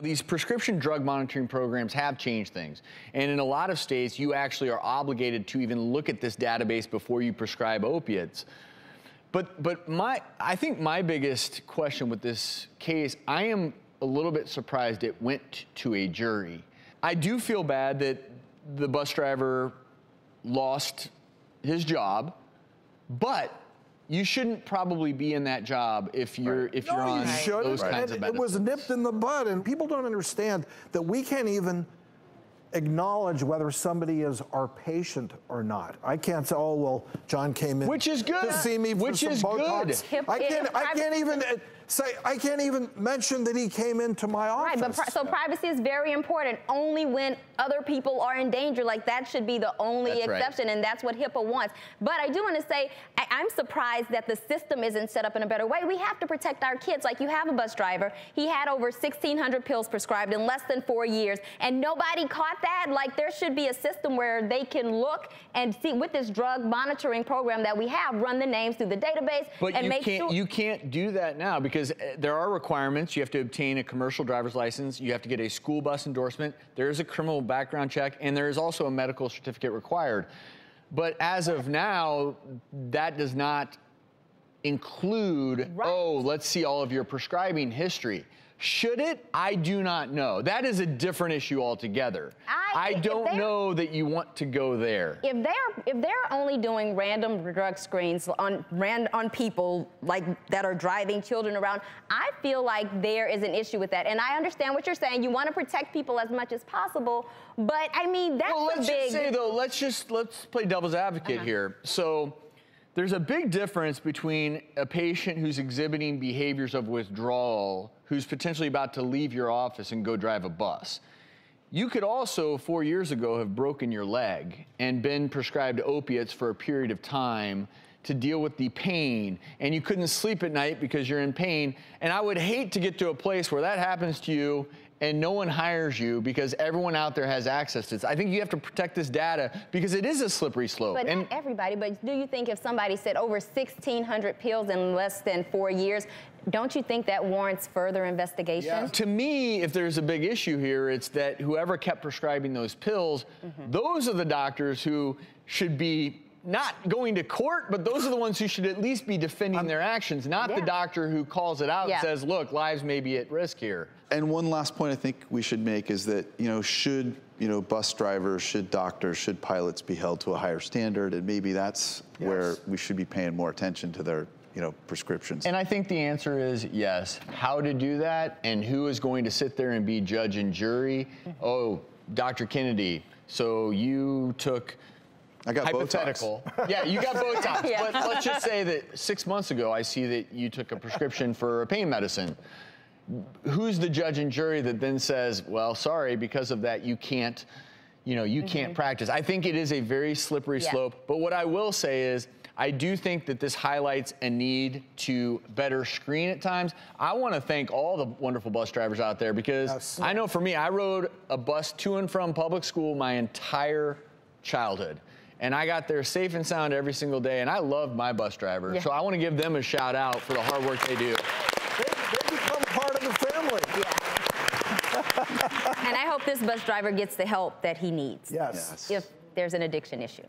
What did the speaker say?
These prescription drug monitoring programs have changed things. And in a lot of states, you actually are obligated to even look at this database before you prescribe opiates. But I think my biggest question with this case, I am a little bit surprised it went to a jury. I do feel bad that the bus driver lost his job, but you shouldn't probably be in that job if you're on those kinds of medicines. It was nipped in the bud, and people don't understand that we can't even acknowledge whether somebody is our patient or not. I can't say, oh, well, John came in to see me for some Botox. I can't even say, I can't even mention that he came into my office. Right, but so privacy is very important. Only when other people are in danger, like that should be the only exception, and that's what HIPAA wants. But I do want to say, I'm surprised that the system isn't set up in a better way. We have to protect our kids. Like, you have a bus driver. He had over 1,600 pills prescribed in less than 4 years, and nobody caught that. Like, there should be a system where they can look and see, with this drug monitoring program that we have, run the names through the database and make sure. You can't do that now because there are requirements. You have to obtain a commercial driver's license. You have to get a school bus endorsement. There is a criminal background check, and there is also a medical certificate required. But as of now, that does not include, oh, let's see all of your prescribing history. Should it? I do not know. That is a different issue altogether. I don't know that you want to go there. If they're only doing random drug screens on people like that are driving children around, I feel like there is an issue with that. And I understand what you're saying. You want to protect people as much as possible, but I mean that's let's just say though. Let's play devil's advocate here. So there's a big difference between a patient who's exhibiting behaviors of withdrawal, who's potentially about to leave your office and go drive a bus. You could also, 4 years ago, have broken your leg and been prescribed opiates for a period of time to deal with the pain, and you couldn't sleep at night because you're in pain. And I would hate to get to a place where that happens to you and no one hires you because everyone out there has access to this. I think you have to protect this data because it is a slippery slope. But not everybody, but do you think if somebody said over 1,600 pills in less than 4 years, don't you think that warrants further investigation? Yeah. To me, if there's a big issue here, it's that whoever kept prescribing those pills, those are the doctors who should be not going to court, but those are the ones who should at least be defending their actions, not the doctor who calls it out and says, look, lives may be at risk here. And one last point I think we should make is that, should, bus drivers, should doctors, should pilots be held to a higher standard? And maybe that's where we should be paying more attention to their, prescriptions. And I think the answer is yes. How to do that and who is going to sit there and be judge and jury? Oh, Dr. Kennedy, so you took... I got hypothetical. Botox. Yeah, you got Botox. But let's just say that 6 months ago, I see that you took a prescription for a pain medicine. Who's the judge and jury that then says, well, sorry, because of that, you can't, you can't practice? I think it is a very slippery slope. But what I will say is, I do think that this highlights a need to better screen at times. I want to thank all the wonderful bus drivers out there because I know for me, I rode a bus to and from public school my entire childhood. And I got there safe and sound every single day, and I love my bus drivers. So I want to give them a shout out for the hard work they do. They become part of the family. And I hope this bus driver gets the help that he needs. Yes. If there's an addiction issue.